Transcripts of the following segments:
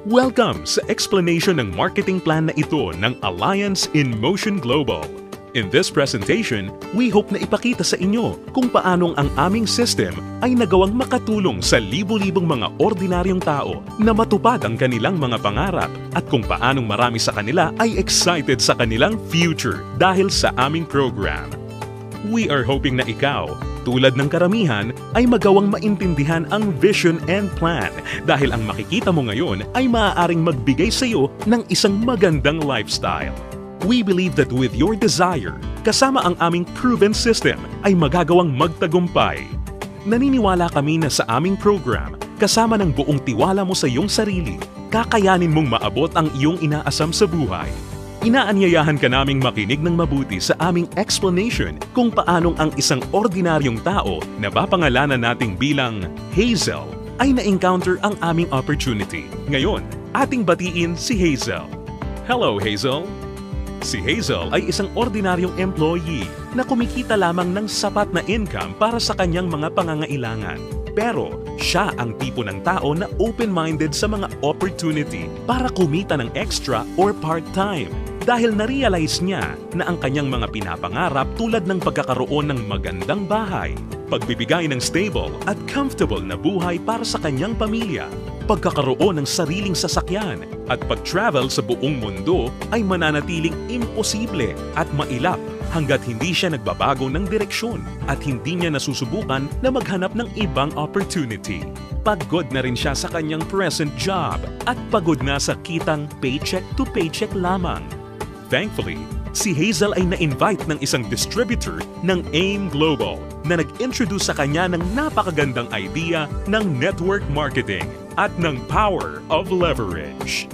Welcome sa explanation ng marketing plan na ito ng Alliance in Motion Global. In this presentation, we hope na ipakita sa inyo kung paanong ang aming system ay nagawang makatulong sa libo-libong mga ordinaryong tao na matupad ang kanilang mga pangarap at kung paanong marami sa kanila ay excited sa kanilang future dahil sa aming program. We are hoping na ikaw, tulad ng karamihan, ay magawang maintindihan ang vision and plan dahil ang makikita mo ngayon ay maaaring magbigay sa iyo ng isang magandang lifestyle. We believe that with your desire, kasama ang aming proven system ay magagawang magtagumpay. Naniniwala kami na sa aming program, kasama ng buong tiwala mo sa iyong sarili, kakayanin mong maabot ang iyong inaasam sa buhay. Inaanyayahan ka naming makinig ng mabuti sa aming explanation kung paanong ang isang ordinaryong tao na papangalanan nating bilang Hazel ay na-encounter ang aming opportunity. Ngayon, ating batiin si Hazel. Hello, Hazel! Si Hazel ay isang ordinaryong employee na kumikita lamang ng sapat na income para sa kanyang mga pangangailangan. Pero siya ang tipo ng tao na open-minded sa mga opportunity para kumita ng extra or part-time dahil na-realize niya na ang kanyang mga pinapangarap tulad ng pagkakaroon ng magandang bahay, pagbibigay ng stable at comfortable na buhay para sa kanyang pamilya, pagkakaroon ng sariling sasakyan at pag-travel sa buong mundo ay mananatiling imposible at mailap hanggat hindi siya nagbabago ng direksyon at hindi niya nasusubukan na maghanap ng ibang opportunity. Pagod na rin siya sa kanyang present job at pagod na sa kitang paycheck to paycheck lamang. Thankfully, si Hazel ay na-invite ng isang distributor ng AIM Global na nag-introduce sa kanya ng napakagandang idea ng network marketing at ng power of leverage.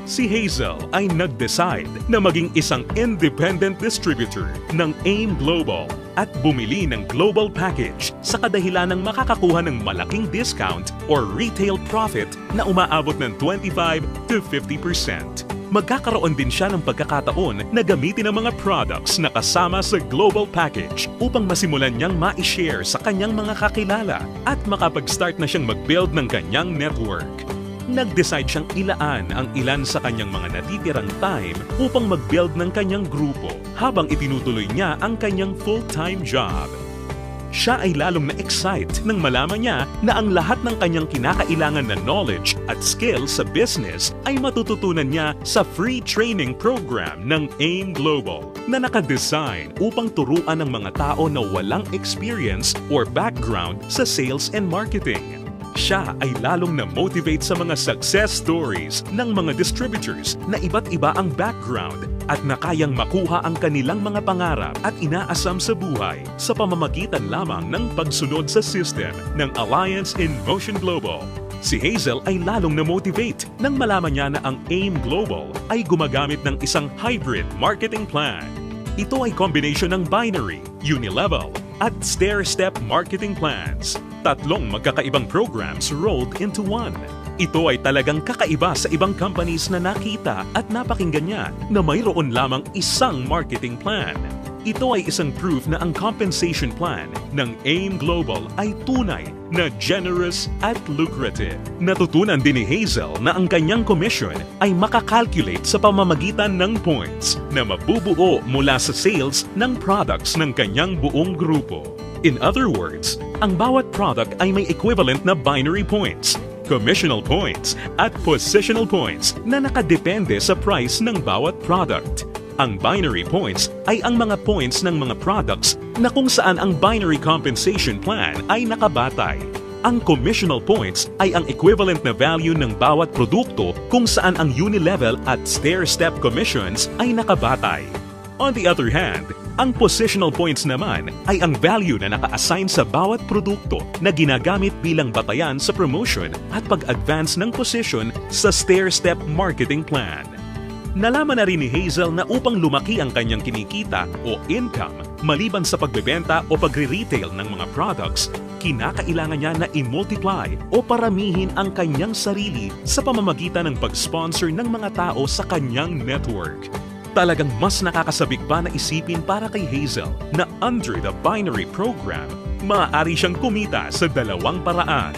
Si Hazel ay nag-decide na maging isang independent distributor ng AIM Global at bumili ng global package sa kadahilan ng makakakuha ng malaking discount or retail profit na umaabot ng 25 to 50%. Magkakaroon din siya ng pagkakataon na gamitin ang mga products na kasama sa global package upang masimulan niyang ma-share sa kanyang mga kakilala at makapag-start na siyang mag-build ng kanyang network. Nag-decide siyang ilaan ang ilan sa kanyang mga natitirang time upang mag-build ng kanyang grupo habang itinutuloy niya ang kanyang full-time job. Siya ay lalong na-excite nang malaman niya na ang lahat ng kanyang kinakailangan na knowledge at skills sa business ay matututunan niya sa free training program ng AIM Global na nakadesign upang turuan ng mga tao na walang experience or background sa sales and marketing. Siya ay lalong na-motivate sa mga success stories ng mga distributors na iba't iba ang background at na kayang makuha ang kanilang mga pangarap at inaasam sa buhay sa pamamagitan lamang ng pagsunod sa system ng Alliance in Motion Global. Si Hazel ay lalong na-motivate nang malaman niya na ang AIM Global ay gumagamit ng isang hybrid marketing plan. Ito ay combination ng binary, unilevel, at stair-step marketing plans. Tatlong magkakaibang programs rolled into one. Ito ay talagang kakaiba sa ibang companies na nakita at napakinggan niya na mayroon lamang isang marketing plan. Ito ay isang proof na ang compensation plan ng AIM Global ay tunay na generous at lucrative. Natutunan din ni Hazel na ang kanyang commission ay makakalculate sa pamamagitan ng points na mabubuo mula sa sales ng products ng kanyang buong grupo. In other words, ang bawat product ay may equivalent na binary points, commissional points at positional points na nakadepende sa price ng bawat product. Ang binary points ay ang mga points ng mga products na kung saan ang binary compensation plan ay nakabatay. Ang commissional points ay ang equivalent na value ng bawat produkto kung saan ang unilevel at stair-step commissions ay nakabatay. On the other hand, ang positional points naman ay ang value na naka-assign sa bawat produkto na ginagamit bilang batayan sa promotion at pag-advance ng position sa stair-step marketing plan. Nalaman na rin ni Hazel na upang lumaki ang kanyang kinikita o income maliban sa pagbebenta o pagre-retail ng mga products, kinakailangan niya na i-multiply o paramihin ang kanyang sarili sa pamamagitan ng pag-sponsor ng mga tao sa kanyang network. Talagang mas nakakasabik pa na isipin para kay Hazel na under the binary program, maaari siyang kumita sa dalawang paraan.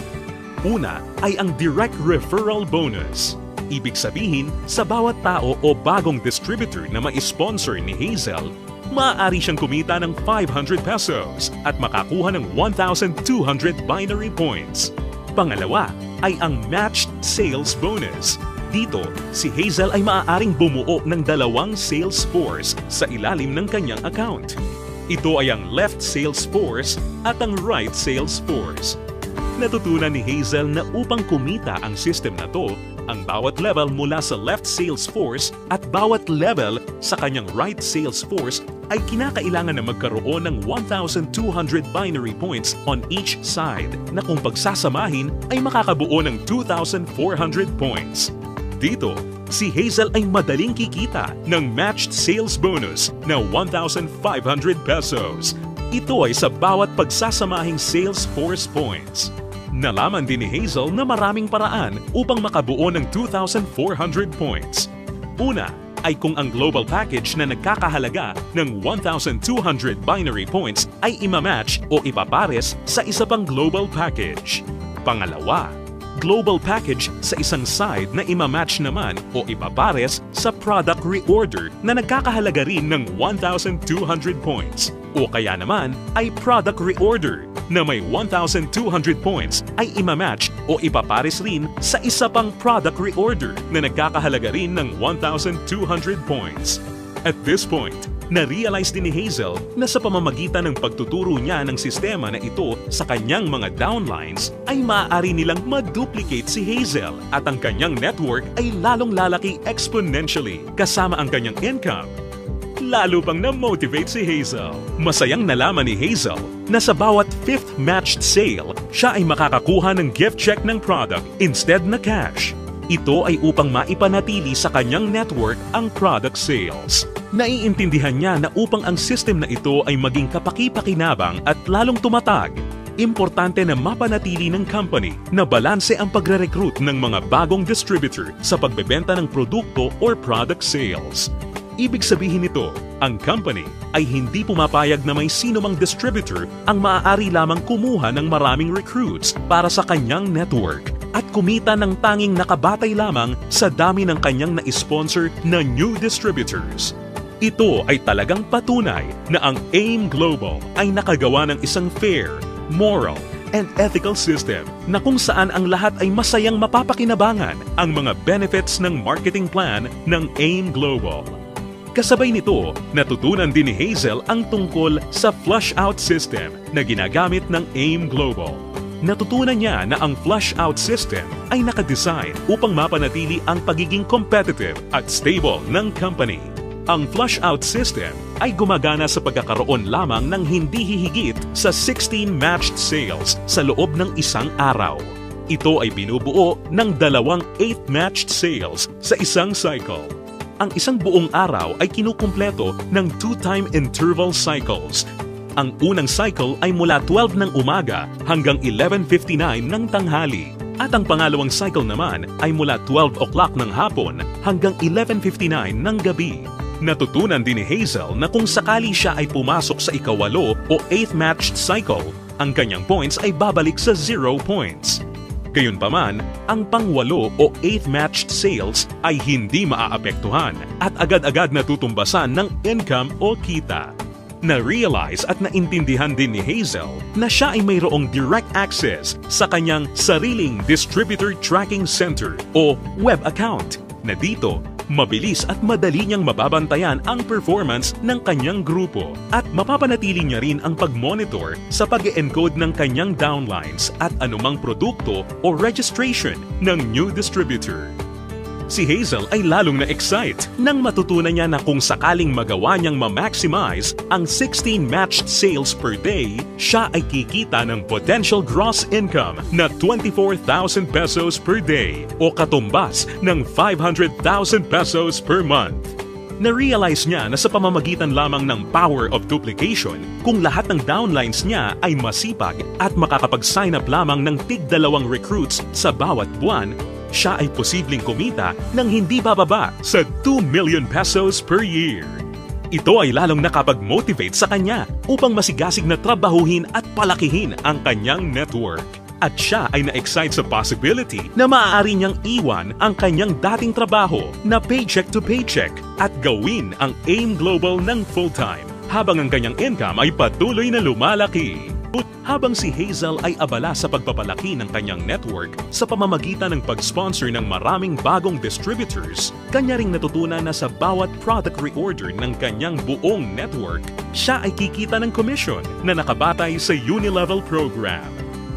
Una ay ang direct referral bonus. Ibig sabihin, sa bawat tao o bagong distributor na ma-sponsor ni Hazel, maaari siyang kumita ng 500 pesos at makakuha ng 1,200 binary points. Pangalawa ay ang matched sales bonus. Dito, si Hazel ay maaaring bumuo ng 2 sales force sa ilalim ng kanyang account. Ito ay ang left sales force at ang right sales force. Natutunan ni Hazel na upang kumita ang system na to, ang bawat level mula sa left sales force at bawat level sa kanyang right sales force ay kinakailangan na magkaroon ng 1,200 binary points on each side na kung pagsasamahin ay makakabuo ng 2,400 points. Dito, si Hazel ay madaling kikita ng matched sales bonus na 1,500 pesos. Ito ay sa bawat pagsasamahing sales force points. Nalaman din ni Hazel na maraming paraan upang makabuo ng 2,400 points. Una ay kung ang global package na nagkakahalaga ng 1,200 binary points ay imamatch o ipapares sa isa pang global package. Pangalawa, global package sa isang side na imamatch naman o ipapares sa product reorder na nagkakahalaga rin ng 1,200 points. O kaya naman ay product reorder na may 1,200 points ay imamatch o ipapares rin sa isa pang product reorder na nagkakahalaga rin ng 1,200 points. At this point, na-realize din ni Hazel na sa pamamagitan ng pagtuturo niya ng sistema na ito sa kanyang mga downlines ay maaari nilang ma-duplicate si Hazel at ang kanyang network ay lalong lalaki exponentially kasama ang kanyang income. Lalo pang na-motivate si Hazel. Masayang nalaman ni Hazel na sa bawat 5th matched sale, siya ay makakakuha ng gift check ng product instead na cash. Ito ay upang maipanatili sa kanyang network ang product sales. Naiintindihan niya na upang ang system na ito ay maging kapaki-pakinabang at lalong tumatag, importante na mapanatili ng company na balanse ang pagre-recruit ng mga bagong distributor sa pagbebenta ng produkto or product sales. Ibig sabihin nito, ang company ay hindi pumapayag na may sino mang distributor ang maaari lamang kumuha ng maraming recruits para sa kanyang network at kumita ng tanging nakabatay lamang sa dami ng kanyang na-sponsor na new distributors. Ito ay talagang patunay na ang AIM Global ay nakagawa ng isang fair, moral, and ethical system na kung saan ang lahat ay masayang mapapakinabangan ang mga benefits ng marketing plan ng AIM Global. Kasabay nito, natutunan din ni Hazel ang tungkol sa flush-out system na ginagamit ng AIM Global. Natutunan niya na ang flush-out system ay nakadesign upang mapanatili ang pagiging competitive at stable ng company. Ang flush-out system ay gumagana sa pagkakaroon lamang ng hindi hihigit sa 16 matched sales sa loob ng isang araw. Ito ay binubuo ng 2 8th matched sales sa isang cycle. Ang isang buong araw ay kinukumpleto ng 2-time interval cycles. Ang unang cycle ay mula 12 ng umaga hanggang 11:59 ng tanghali. At ang pangalawang cycle naman ay mula 12 o'clock ng hapon hanggang 11:59 ng gabi. Natutunan din ni Hazel na kung sakali siya ay pumasok sa ikawalo o 8th matched cycle, ang kanyang points ay babalik sa 0 points. Gayunpaman, ang pang-8 o 8th matched sales ay hindi maaapektuhan at agad-agad natutumbasan ng income o kita. Na-realize at naintindihan din ni Hazel na siya ay mayroong direct access sa kanyang sariling Distributor Tracking Center o web account na dito mabilis at madali niyang mababantayan ang performance ng kanyang grupo at mapapanatili niya rin ang pag-monitor sa pag-encode ng kanyang downlines at anumang produkto o registration ng new distributor. Si Hazel ay lalong na-excite nang matutunan niya na kung sakaling magawa niyang ma-maximize ang 16 matched sales per day, siya ay kikita ng potential gross income na 24,000 pesos per day o katumbas ng 500,000 pesos per month. Na-realize niya na sa pamamagitan lamang ng power of duplication, kung lahat ng downlines niya ay masipag at makakapag-sign up lamang ng tig-2 recruits sa bawat buwan, siya ay posibleng kumita ng hindi bababa sa 2 million pesos per year. Ito ay lalong nakapag-motivate sa kanya upang masigasig na trabahuhin at palakihin ang kanyang network. At siya ay na-excite sa possibility na maaari niyang iwan ang kanyang dating trabaho na paycheck to paycheck at gawin ang AIM Global ng full-time habang ang kanyang income ay patuloy na lumalaki. Habang si Hazel ay abala sa pagpapalaki ng kanyang network sa pamamagitan ng pag-sponsor ng maraming bagong distributors, kanya ring natutunan na sa bawat product reorder ng kanyang buong network, siya ay kikita ng commission na nakabatay sa Unilevel program.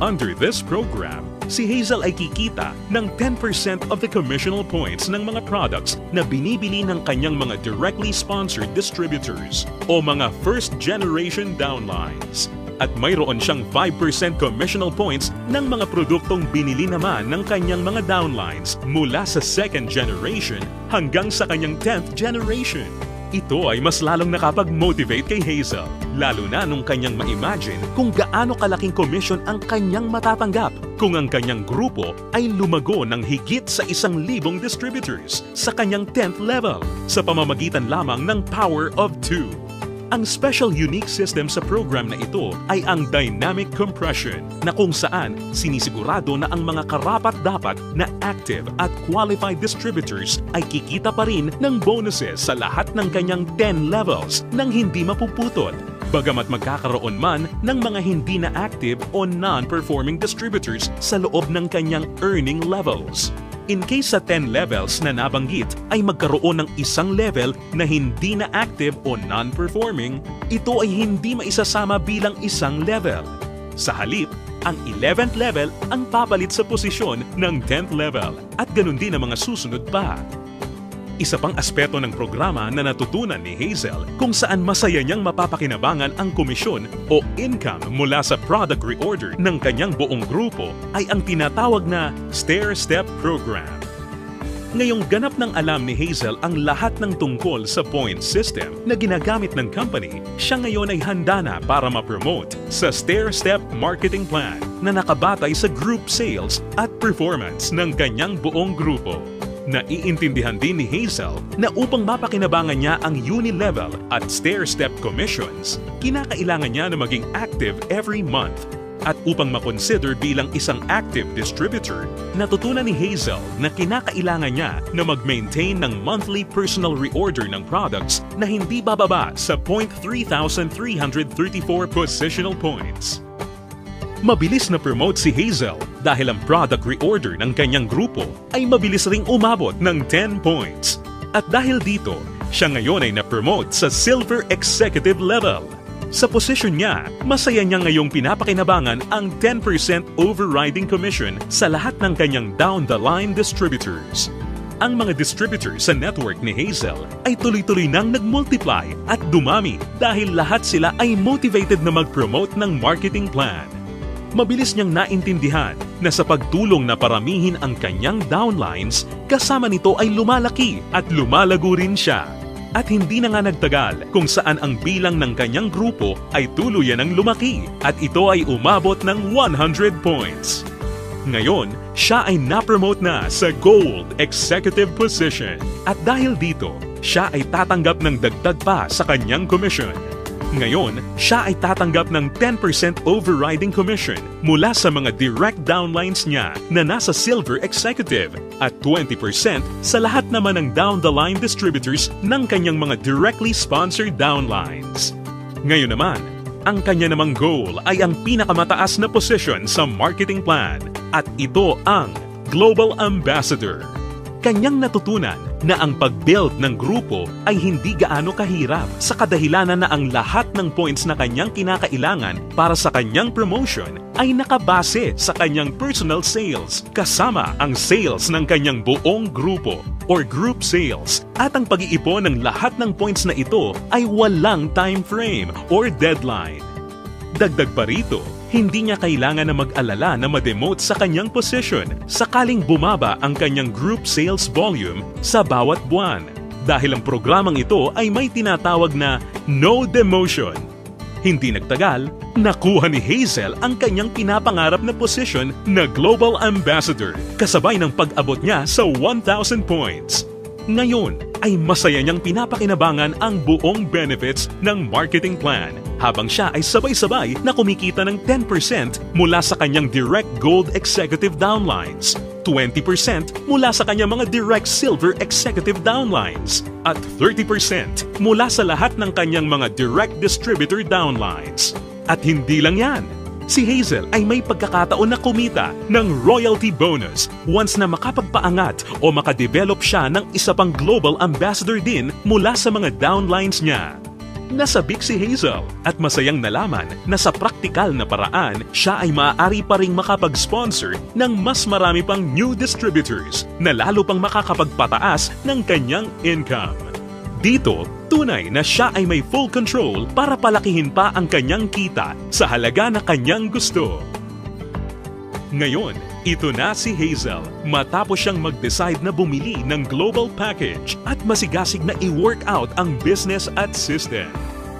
Under this program, si Hazel ay kikita ng 10% of the commissional points ng mga products na binibili ng kanyang mga directly sponsored distributors o mga first-generation downlines. At mayroon siyang 5% commissional points ng mga produktong binili naman ng kanyang mga downlines mula sa second generation hanggang sa kanyang 10th generation. Ito ay mas lalong nakapag-motivate kay Hazel, lalo na nung kanyang ma-imagine kung gaano kalaking commission ang kanyang matatanggap kung ang kanyang grupo ay lumago ng higit sa 1,000 distributors sa kanyang 10th level sa pamamagitan lamang ng Power of 2. Ang special unique system sa program na ito ay ang dynamic compression na kung saan sinisigurado na ang mga karapat-dapat na active at qualified distributors ay kikita pa rin ng bonuses sa lahat ng kanyang 10 levels nang hindi mapuputol. Bagamat magkakaroon man ng mga hindi na active o non-performing distributors sa loob ng kanyang earning levels. In case sa 10 levels na nabanggit ay magkaroon ng isang level na hindi na active o non-performing, ito ay hindi maisasama bilang isang level. Sa halip, ang 11th level ang papalit sa posisyon ng 10th level at ganun din ang mga susunod pa. Isa pang aspeto ng programa na natutunan ni Hazel kung saan masaya niyang mapapakinabangan ang komisyon o income mula sa product reorder ng kanyang buong grupo ay ang tinatawag na stair-step program. Ngayong ganap ng alam ni Hazel ang lahat ng tungkol sa point system na ginagamit ng company, siya ngayon ay handa na para ma-promote sa stair-step marketing plan na nakabatay sa group sales at performance ng kanyang buong grupo. Naiintindihan din ni Hazel na upang mapakinabangan niya ang Unilevel at stair-step commissions, kinakailangan niya na maging active every month. At upang makonsider bilang isang active distributor, natutunan ni Hazel na kinakailangan niya na mag-maintain ng monthly personal reorder ng products na hindi bababa sa 3,334 positional points. Mabilis na promote si Hazel dahil ang product reorder ng kanyang grupo ay mabilis ring umabot ng 10 points. At dahil dito, siya ngayon ay na-promote sa Silver Executive level. Sa posisyon niya, masaya niya ngayong pinapakinabangan ang 10% overriding commission sa lahat ng kanyang down-the-line distributors. Ang mga distributors sa network ni Hazel ay tuloy-tuloy nang nag-multiply at dumami dahil lahat sila ay motivated na mag-promote ng marketing plan. Mabilis niyang naintindihan na sa pagtulong na paramihin ang kanyang downlines, kasama nito ay lumalaki at lumalago rin siya. At hindi na nga nagtagal kung saan ang bilang ng kanyang grupo ay tuluyan ng lumaki at ito ay umabot ng 100 points. Ngayon, siya ay na-promote na sa Gold Executive position at dahil dito, siya ay tatanggap ng dagdag pa sa kanyang commission. Ngayon, siya ay tatanggap ng 10% overriding commission mula sa mga direct downlines niya na nasa Silver Executive at 20% sa lahat naman ng down-the-line distributors ng kanyang mga directly sponsored downlines. Ngayon naman, ang kanya namang goal ay ang pinakamataas na position sa marketing plan at ito ang Global Ambassador. Kanyang natutunan na ang pag-build ng grupo ay hindi gaano kahirap sa kadahilanan na ang lahat ng points na kanyang kinakailangan para sa kanyang promotion ay nakabase sa kanyang personal sales kasama ang sales ng kanyang buong grupo or group sales at ang pag-iipon ng lahat ng points na ito ay walang time frame or deadline. Dagdag pa rito, hindi niya kailangan na mag-alala na ma-demote sa kanyang position sakaling bumaba ang kanyang group sales volume sa bawat buwan dahil ang programang ito ay may tinatawag na no demotion. Hindi nagtagal, nakuha ni Hazel ang kanyang pinapangarap na position na Global Ambassador kasabay ng pag-abot niya sa 1,000 points. Ngayon ay masaya niyang pinapakinabangan ang buong benefits ng marketing plan habang siya ay sabay-sabay na kumikita ng 10% mula sa kanyang direct gold executive downlines, 20% mula sa kanyang mga direct silver executive downlines, at 30% mula sa lahat ng kanyang mga direct distributor downlines. At hindi lang yan, si Hazel ay may pagkakataon na kumita ng royalty bonus once na makapagpaangat o makadevelop siya ng isa pang global ambassador din mula sa mga downlines niya. Nasabik si Hazel at masayang nalaman na sa praktikal na paraan siya ay maaari pa ring makapag-sponsor ng mas marami pang new distributors na lalo pang makakapagpataas ng kanyang income. Dito, tunay na siya ay may full control para palakihin pa ang kanyang kita sa halaga na kanyang gusto. Ngayon, ito na si Hazel matapos siyang mag-decide na bumili ng global package at masigasig na i-work out ang business at system.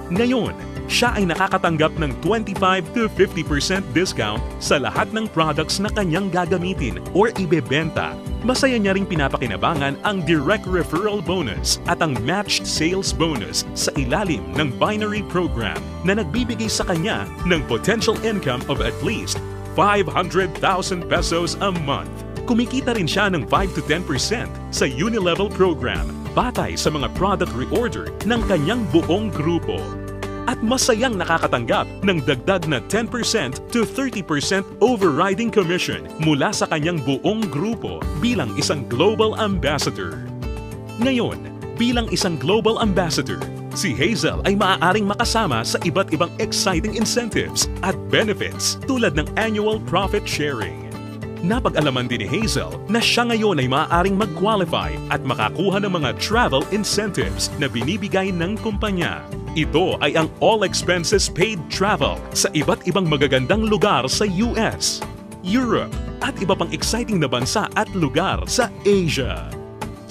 Ngayon, siya ay nakakatanggap ng 25 to 50% discount sa lahat ng products na kanyang gagamitin or ibebenta. Masaya niya ring pinapakinabangan ang direct referral bonus at ang matched sales bonus sa ilalim ng binary program na nagbibigay sa kanya ng potential income of at least 500,000 pesos a month. Kumikita rin siya ng 5 to 10% sa Unilevel program batay sa mga product reorder ng kanyang buong grupo. At masayang nakakatanggap ng dagdag na 10% to 30% overriding commission mula sa kanyang buong grupo bilang isang global ambassador. Ngayon, bilang isang global ambassador, si Hazel ay maaaring makasama sa iba't ibang exciting incentives at benefits tulad ng annual profit sharing. Napag-alaman din ni Hazel na siya ngayon ay maaaring mag-qualify at makakuha ng mga travel incentives na binibigay ng kumpanya. Ito ay ang all expenses paid travel sa iba't ibang magagandang lugar sa US, Europe, at iba pang exciting na bansa at lugar sa Asia.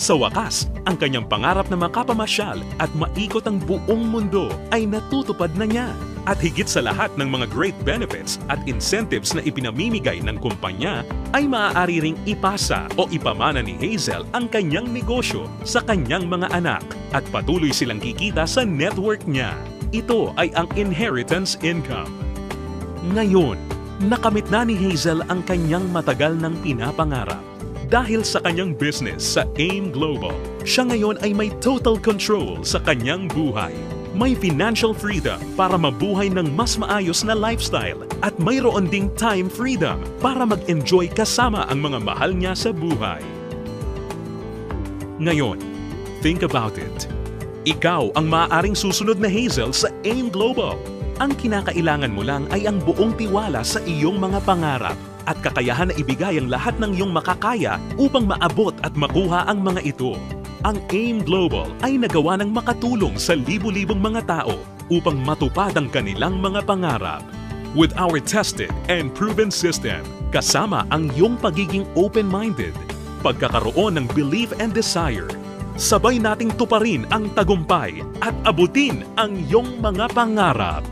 Sa wakas, ang kanyang pangarap na makapamasyal at maikot ang buong mundo ay natutupad na niya. At higit sa lahat ng mga great benefits at incentives na ipinamimigay ng kumpanya, ay maaari ring ipasa o ipamana ni Hazel ang kanyang negosyo sa kanyang mga anak at patuloy silang kikita sa network niya. Ito ay ang inheritance income. Ngayon, nakamit na ni Hazel ang kanyang matagal ng pinapangarap. Dahil sa kanyang business sa AIM Global, siya ngayon ay may total control sa kanyang buhay. May financial freedom para mabuhay ng mas maayos na lifestyle at mayroon ding time freedom para mag-enjoy kasama ang mga mahal niya sa buhay. Ngayon, think about it. Ikaw ang maaaring susunod na Hazel sa AIM Global. Ang kinakailangan mo lang ay ang buong tiwala sa iyong mga pangarap at kakayahan na ibigay ang lahat ng iyong makakaya upang maabot at makuha ang mga ito. Ang AIM Global ay nagawa ng makatulong sa libu-libong mga tao upang matupad ang kanilang mga pangarap. With our tested and proven system, kasama ang iyong pagiging open-minded, pagkakaroon ng belief and desire, sabay nating tuparin ang tagumpay at abutin ang iyong mga pangarap.